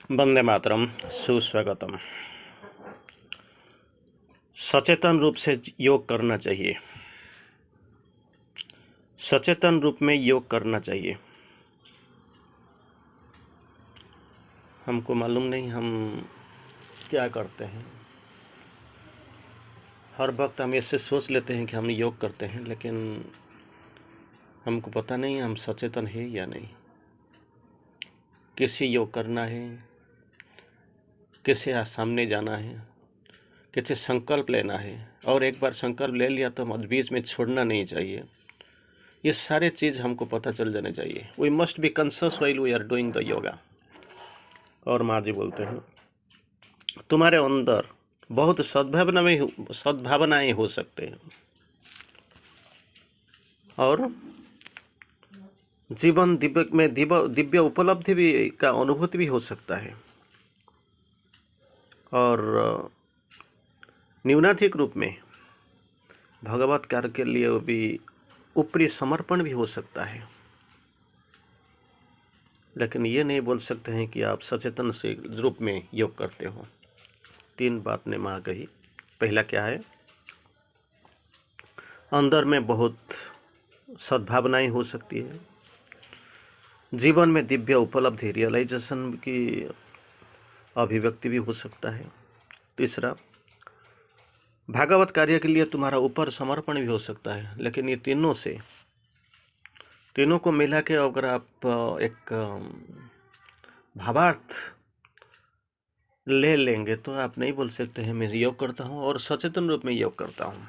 वंदे मातरम। सुस्वागतम। सचेतन रूप से योग करना चाहिए। सचेतन रूप में योग करना चाहिए। हमको मालूम नहीं हम क्या करते हैं। हर वक्त हम ऐसे सोच लेते हैं कि हम योग करते हैं, लेकिन हमको पता नहीं हम सचेतन है या नहीं। कैसे योग करना है, कैसे सामने जाना है, कैसे संकल्प लेना है, और एक बार संकल्प ले लिया तो मध्य बीच में छोड़ना नहीं चाहिए। ये सारे चीज़ हमको पता चल जाने चाहिए। We must be conscious while we are doing the yoga. और माँ जी बोलते हैं तुम्हारे अंदर बहुत सद्भावनाएं हो सकते हैं, और जीवन दिव्य उपलब्धि भी का अनुभूति भी हो सकता है, और न्यूनाधिक रूप में भगवत कार्य के लिए भी ऊपरी समर्पण भी हो सकता है। लेकिन ये नहीं बोल सकते हैं कि आप सचेतन से रूप में योग करते हो। 3 बात ने माँ कही। पहला क्या है, अंदर में बहुत सद्भावनाएं हो सकती है, जीवन में दिव्य उपलब्धि रियलाइजेशन की अभिव्यक्ति भी हो सकता है। तीसरा, भागवत कार्य के लिए तुम्हारा ऊपर समर्पण भी हो सकता है। लेकिन ये तीनों को मिला के अगर आप एक भावार्थ ले लेंगे तो आप नहीं बोल सकते हैं मैं योग करता हूँ और सचेतन रूप में योग करता हूँ।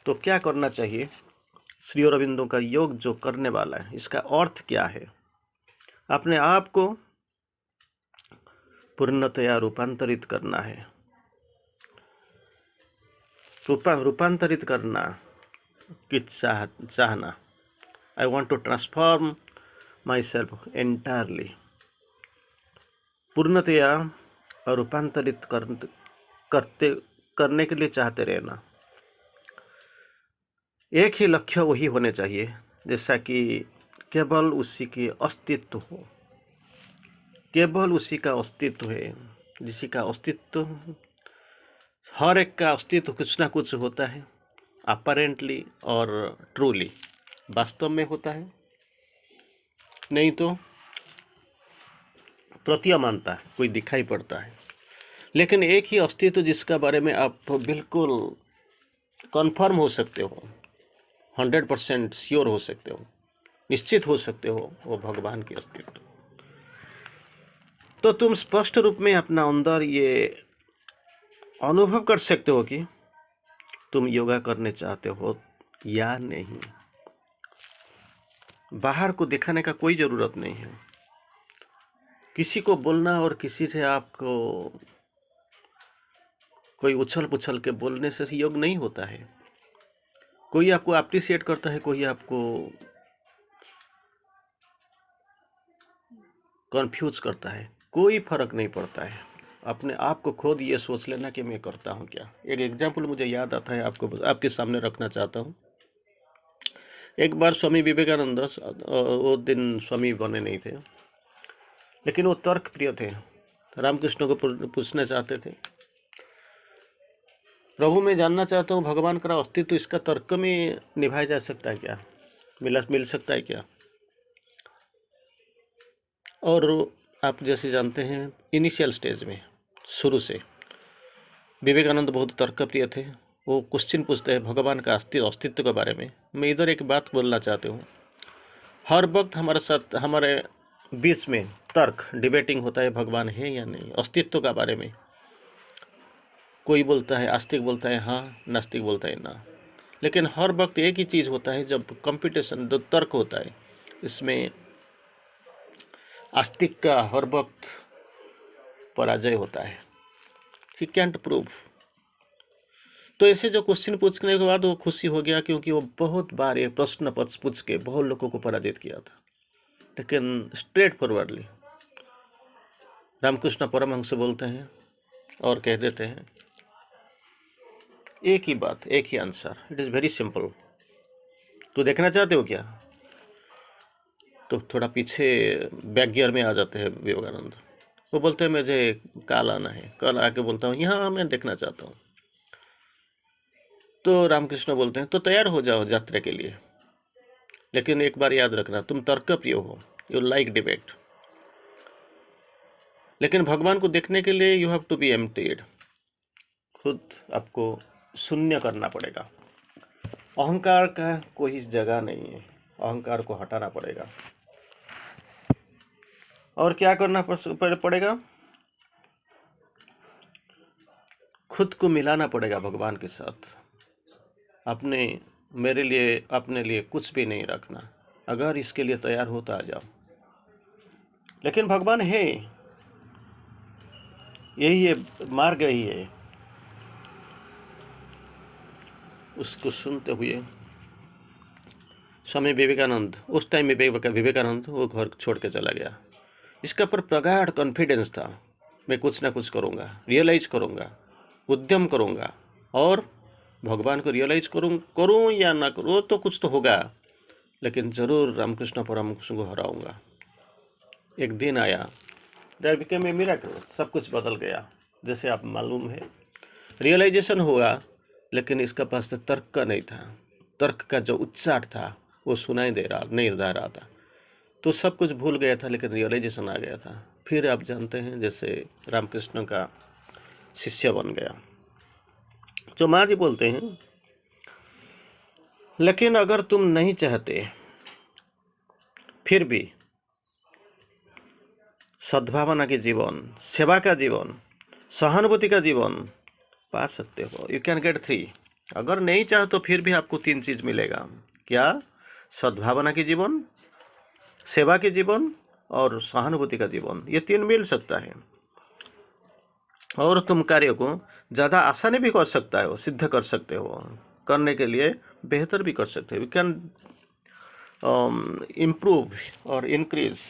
तो क्या करना चाहिए? श्री अरविंदों का योग जो करने वाला है, इसका अर्थ क्या है? अपने आप को पूर्णतया रूपांतरित करना है। रूपांतरित करना की चाहना। I want to transform myself entirely. पूर्णतया रूपांतरित करने के लिए चाहते रहना। एक ही लक्ष्य वही होने चाहिए, जैसा कि केवल उसी के अस्तित्व हो, केवल उसी का अस्तित्व है। जिसी का अस्तित्व, हर एक का अस्तित्व कुछ ना कुछ होता है, अपरेंटली और ट्रूली, वास्तव में होता है, नहीं तो प्रतीयमानता कोई दिखाई पड़ता है। लेकिन एक ही अस्तित्व जिसका बारे में आप बिल्कुल कन्फर्म हो सकते हो, 100% श्योर हो सकते हो, निश्चित हो सकते हो, वो भगवान के अस्तित्व। तो तुम स्पष्ट रूप में अपना अंदर ये अनुभव कर सकते हो कि तुम योगा करने चाहते हो या नहीं। बाहर को दिखाने का कोई ज़रूरत नहीं है। किसी को बोलना और किसी से आपको कोई उछल पुछल के बोलने से योग नहीं होता है। कोई आपको अप्रिशिएट करता है, कोई आपको कंफ्यूज करता है, कोई फर्क नहीं पड़ता है। अपने आप को खुद ये सोच लेना कि मैं करता हूँ क्या। एक एग्जाम्पल मुझे याद आता है, आपके सामने रखना चाहता हूँ। एक बार स्वामी विवेकानंद, वो दिन स्वामी बने नहीं थे, लेकिन वो तर्क प्रिय थे। रामकृष्ण को पूछना चाहते थे, प्रभु मैं जानना चाहता हूँ भगवान का अस्तित्व इसका तर्क में निभाया जा सकता है क्या, मिल सकता है क्या? और आप जैसे जानते हैं इनिशियल स्टेज में शुरू से विवेकानंद बहुत तर्कप्रिय थे। वो क्वेश्चन पूछते हैं भगवान का अस्तित्व के बारे में। मैं इधर एक बात बोलना चाहती हूँ, हर वक्त हमारे साथ, हमारे बीच में तर्क डिबेटिंग होता है भगवान है या नहीं, अस्तित्व का बारे में। कोई बोलता है, आस्तिक बोलता है हाँ, नास्तिक बोलता है ना। लेकिन हर वक्त एक ही चीज़ होता है, जब कंपटीशन, जो तर्क होता है, इसमें आस्तिक का हर वक्त पराजय होता है। ही कैंट प्रूव। तो ऐसे जो क्वेश्चन पूछने के बाद वो खुशी हो गया, क्योंकि वो बहुत बार ये प्रश्न पूछ के बहुत लोगों को पराजित किया था। लेकिन स्ट्रेट फॉरवर्डली रामकृष्ण परमहंस बोलते हैं और कह देते हैं एक ही बात, एक ही answer, it is very simple. तो देखना चाहते हो क्या? तो थोड़ा पीछे बैक गियर में आ जाते हैं विवेकानंद। वो बोलते हैं मुझे कल आना है, कल आके बोलता हूँ यहाँ मैं देखना चाहता हूँ। तो रामकृष्ण बोलते हैं तो तैयार हो जाओ यात्रा के लिए, लेकिन एक बार याद रखना तुम तर्कप्रिय हो, यू लाइक डिबेट, लेकिन भगवान को देखने के लिए you have to be emptied. खुद आपको शून्य करना पड़ेगा। अहंकार का कोई जगह नहीं है, अहंकार को हटाना पड़ेगा। और क्या करना पड़ेगा? खुद को मिलाना पड़ेगा भगवान के साथ। अपने मेरे लिए अपने लिए कुछ भी नहीं रखना। अगर इसके लिए तैयार हो तो आ जाओ। लेकिन भगवान है, यही है, मार्ग यही है। उसको सुनते हुए स्वामी विवेकानंद, उस टाइम में विवेकानंद वो घर छोड़ के चला गया। इसका पर प्रगाढ़ कॉन्फिडेंस था, मैं कुछ ना कुछ करूँगा, रियलाइज करूँगा, उद्यम करूँगा और भगवान को रियलाइज करूँ या ना करूँ तो कुछ तो होगा, लेकिन ज़रूर रामकृष्ण परमहंस को हराऊंगा। एक दिन आया, देयर बिकेम ए मिरेकल, सब कुछ बदल गया। जैसे आप मालूम है, रियलाइजेशन हुआ, लेकिन इसका पास तर्क का नहीं था। तर्क का जो उच्चाट था वो सुनाई नहीं दे रहा था, तो सब कुछ भूल गया था, लेकिन रियलाइजेशन आ गया था। फिर आप जानते हैं जैसे रामकृष्ण का शिष्य बन गया। जो माँ जी बोलते हैं, लेकिन अगर तुम नहीं चाहते फिर भी सद्भावना के जीवन, सेवा का जीवन, सहानुभूति का जीवन पा सकते हो। You can get 3। अगर नहीं चाहो तो फिर भी आपको 3 चीज़ मिलेगा। क्या? सद्भावना के जीवन, सेवा के जीवन और सहानुभूति का जीवन। ये 3 मिल सकता है और तुम कार्य को ज़्यादा आसानी भी कर सकता है, सिद्ध कर सकते हो, करने के लिए बेहतर भी कर सकते हो। यू कैन इम्प्रूव और increase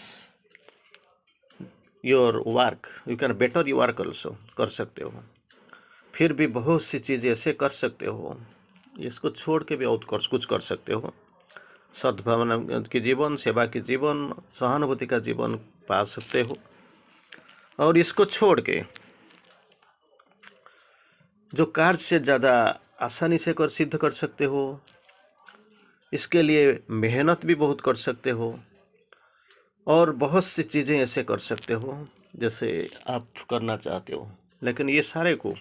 your work, you can better your work also, कर सकते हो। फिर भी बहुत सी चीज़ें ऐसे कर सकते हो, इसको छोड़ के भी और कुछ कर सकते हो। सद्भावना के जीवन, सेवा के जीवन, सहानुभूति का जीवन पा सकते हो। और इसको छोड़ के जो कार्य से ज़्यादा आसानी से सिद्ध कर सकते हो, इसके लिए मेहनत भी बहुत कर सकते हो और बहुत सी चीज़ें ऐसे कर सकते हो जैसे आप करना चाहते हो। लेकिन ये सारे को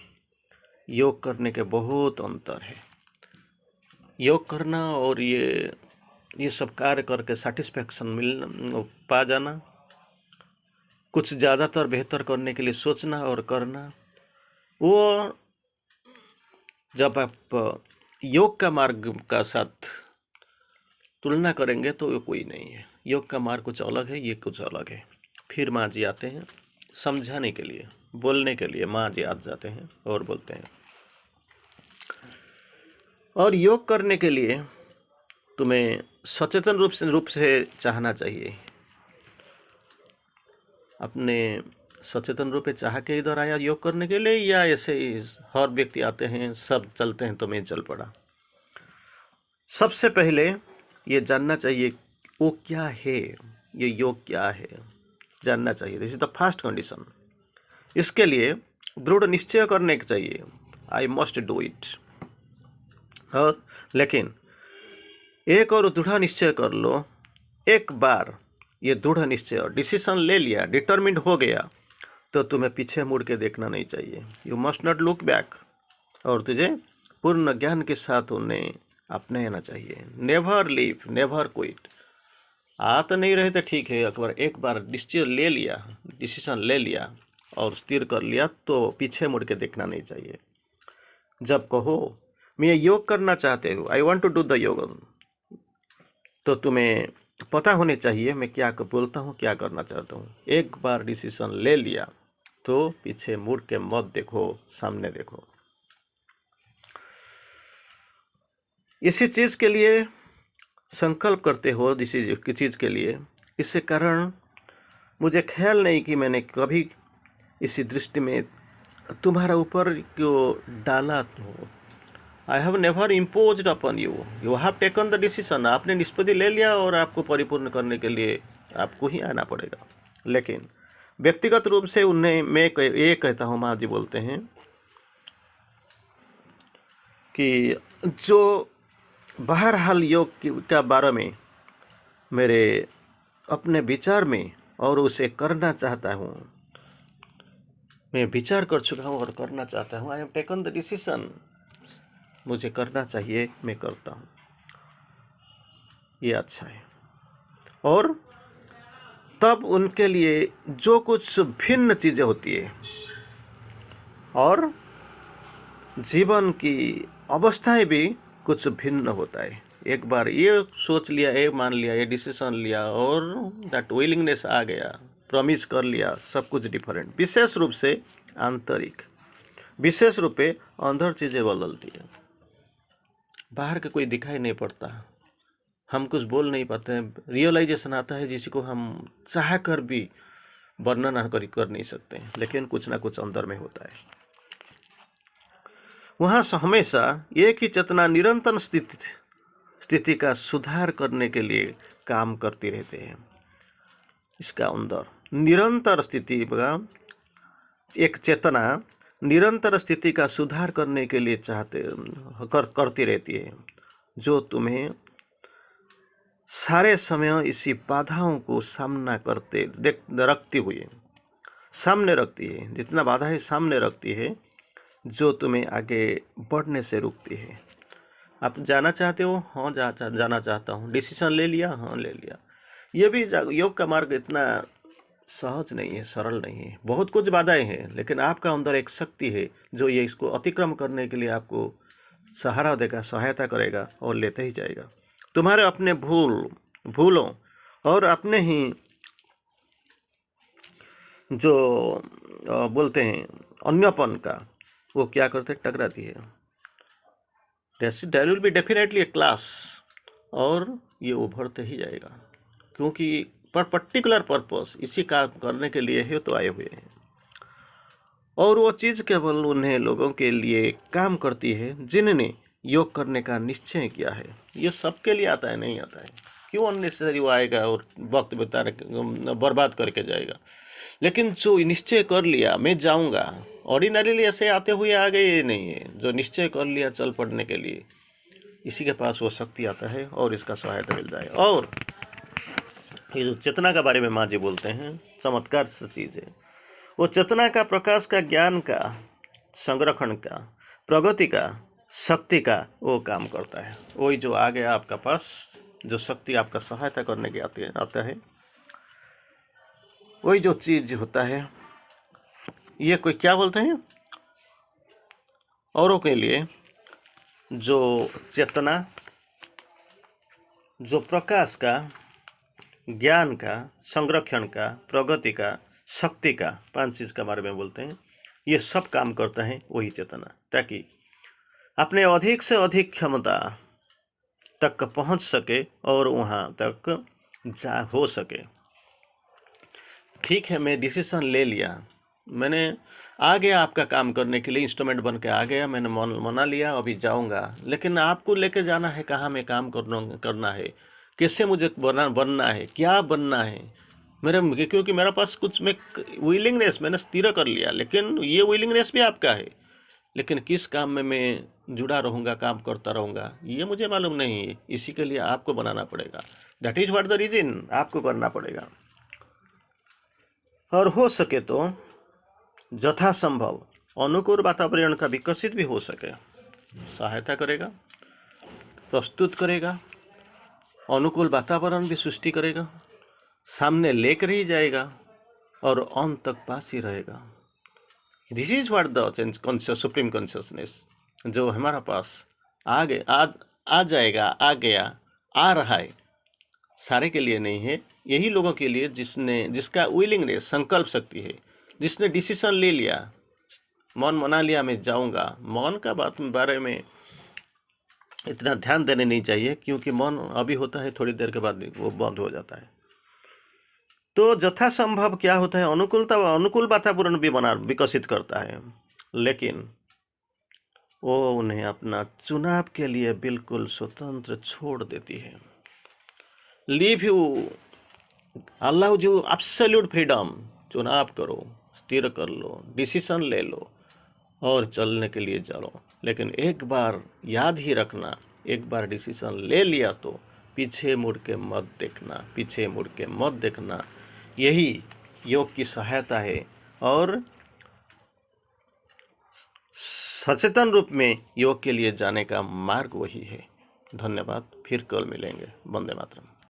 योग करने के बहुत अंतर है। योग करना और ये सब कार्य करके सेटिस्फैक्शन पा जाना, कुछ ज़्यादातर बेहतर करने के लिए सोचना और करना, वो जब आप योग का मार्ग का साथ तुलना करेंगे तो ये कोई नहीं है। योग का मार्ग कुछ अलग है, ये कुछ अलग है। फिर माँ जी आते हैं समझाने के लिए, बोलने के लिए। माँ जी आ जाते हैं और बोलते हैं, और योग करने के लिए तुम्हें सचेतन रूप से चाहना चाहिए। अपने सचेतन रूप से चाह के इधर आया योग करने के लिए, या ऐसे ही हर व्यक्ति आते हैं सब चलते हैं तो मैं चल पड़ा? सबसे पहले ये जानना चाहिए वो क्या है, ये योग क्या है, जानना चाहिए। This is the first condition. इसके लिए दृढ़ निश्चय करने के चाहिए, आई मस्ट डू इट। और लेकिन एक और दृढ़ निश्चय कर लो। एक बार ये दृढ़ निश्चय और डिसीजन ले लिया, डिटरमिन्ड हो गया, तो तुम्हें पीछे मुड़ के देखना नहीं चाहिए। You must not look back. और तुझे पूर्ण ज्ञान के साथ उन्हें अपनाना चाहिए। Never leave, never quit. आ तो नहीं रहे तो ठीक है, एक बार डिसीजन ले लिया, डिसीजन ले लिया और स्थिर कर लिया तो पीछे मुड़ के देखना नहीं चाहिए। जब कहो मैं योग करना चाहते हो, I want to do the yoga, तो तुम्हें पता होने चाहिए मैं क्या बोलता हूँ, क्या करना चाहता हूँ। एक बार डिसीजन ले लिया तो पीछे मुड़ के मत देखो, सामने देखो। इसी चीज़ के लिए संकल्प करते हो, किसी चीज़ के लिए। इससे कारण मुझे ख्याल नहीं कि मैंने कभी इसी दृष्टि में तुम्हारा ऊपर क्यों डाला हो, I have never imposed upon you, you have taken the decision. आपने निष्पत्ति ले लिया और आपको परिपूर्ण करने के लिए आपको ही आना पड़ेगा। लेकिन व्यक्तिगत रूप से उन्हें ये कहता हूँ, माँ जी बोलते हैं कि जो बहरहाल योग का बारे में मेरे अपने विचार में और उसे करना चाहता हूँ, मैं विचार कर चुका हूँ और करना चाहता हूँ। I have taken the decision, मुझे करना चाहिए, मैं करता हूँ, ये अच्छा है। और तब उनके लिए जो कुछ भिन्न चीज़ें होती है और जीवन की अवस्थाएं भी कुछ भिन्न होता है। एक बार ये सोच लिया, ये मान लिया, ये डिसीजन लिया और दैट विलिंगनेस आ गया, प्रॉमिस कर लिया, सब कुछ डिफरेंट। विशेष रूप से आंतरिक, विशेष रूप से अंदर चीज़ें बदलती है। बाहर का कोई दिखाई नहीं पड़ता, हम कुछ बोल नहीं पाते हैं। रियलाइजेशन आता है जिसको हम चाह कर भी वर्णन कर नहीं सकते हैं, लेकिन कुछ ना कुछ अंदर में होता है। वहाँ हमेशा एक ही चेतना निरंतर स्थिति का सुधार करने के लिए काम करती रहते हैं। इसका अंदर निरंतर स्थिति का एक चेतना निरंतर स्थिति का सुधार करने के लिए करती रहती है, जो तुम्हें सारे समय इसी बाधाओं को सामना करते रखती हुई सामने रखती है। जितना बाधा है सामने रखती है, जो तुम्हें आगे बढ़ने से रुकती है। आप जाना चाहते हो? हाँ, जाना चाहता हूँ। डिसीजन ले लिया? हाँ, ले लिया। ये भी योग का मार्ग इतना सहज नहीं है, सरल नहीं है। बहुत कुछ बाधाएं हैं, लेकिन आपका अंदर एक शक्ति है जो ये इसको अतिक्रम करने के लिए आपको सहारा देगा, सहायता करेगा और लेते ही जाएगा। तुम्हारे अपने भूलों और अपने ही जो बोलते हैं अन्यपन का, वो क्या करते टकराती है। There will be definitely a class, और ये उभरते ही जाएगा, क्योंकि पर पर्टिकुलर पर्पस इसी काम करने के लिए ही तो आए हुए हैं। और वो चीज़ केवल उन्हें लोगों के लिए काम करती है जिन्होंने योग करने का निश्चय किया है। ये सबके लिए आता है? नहीं आता है। क्यों अननेसेसरी वो आएगा और वक्त बर्बाद करके जाएगा। लेकिन जो निश्चय कर लिया मैं जाऊंगा, ऑर्डिनरीली ऐसे आते हुए आ गए नहीं है। जो निश्चय कर लिया चल पड़ने के लिए, इसी के पास वो शक्ति आता है और इसका सहायता मिल जाए। और ये जो चेतना के बारे में माँ जी बोलते हैं, चमत्कार से चीज़ है। वो चेतना का, प्रकाश का, ज्ञान का, संरक्षण का, प्रगति का, शक्ति का वो काम करता है। वही जो आ गया आपका पास, जो शक्ति आपका सहायता करने के आता है, वही जो चीज़ होता है। ये कोई क्या बोलते हैं, औरों के लिए जो चेतना, जो प्रकाश का, ज्ञान का, संरक्षण का, प्रगति का, शक्ति का, 5 चीज़ के बारे में बोलते हैं। ये सब काम करता है वही चेतना, ताकि अपने अधिक से अधिक क्षमता तक पहुंच सके और वहां तक हो सके। ठीक है, मैं डिसीजन ले लिया, मैंने आ गया आपका काम करने के लिए, इंस्ट्रूमेंट बन के आ गया, मैंने मना लिया, अभी जाऊंगा। लेकिन आपको लेके जाना है कहाँ, मैं काम करना है, कैसे मुझे बनना है, क्या बनना है मेरे, क्योंकि मेरे पास कुछ मैं विलिंगनेस मैंने स्थिर कर लिया। लेकिन ये विलिंगनेस भी आपका है, लेकिन किस काम में मैं जुड़ा रहूँगा, काम करता रहूँगा, ये मुझे मालूम नहीं है। इसी के लिए आपको बनाना पड़ेगा। That is what the reason, आपको करना पड़ेगा। और हो सके तो यथासंभव अनुकूल वातावरण का विकसित भी हो सके, सहायता करेगा, प्रस्तुत करेगा, अनुकूल वातावरण भी सृष्टि करेगा, सामने लेकर ही जाएगा और अंत तक पास ही रहेगा। This is what the supreme consciousness, जो हमारा पास आ जाएगा, आ गया, आ रहा है, सारे के लिए नहीं है। यही लोगों के लिए जिसका विलिंगनेस, संकल्प शक्ति है, जिसने डिसीजन ले लिया, मन मना लिया मैं जाऊंगा। मन का बारे में इतना ध्यान देने नहीं चाहिए, क्योंकि मन अभी होता है, थोड़ी देर के बाद वो बंद हो जाता है। तो यथासंभव क्या होता है, अनुकूल वातावरण भी विकसित करता है। लेकिन वो उन्हें अपना चुनाव के लिए बिल्कुल स्वतंत्र छोड़ देती है। Leave you allow you absolute freedom. चुनाव करो, स्थिर कर लो, डिसीजन ले लो और चलने के लिए चलो। लेकिन एक बार याद ही रखना, एक बार डिसीजन ले लिया तो पीछे मुड़ के मत देखना, पीछे मुड़ के मत देखना। यही योग की सहायता है और सचेतन रूप में योग के लिए जाने का मार्ग वही है। धन्यवाद, फिर कल मिलेंगे। वंदे मातरम।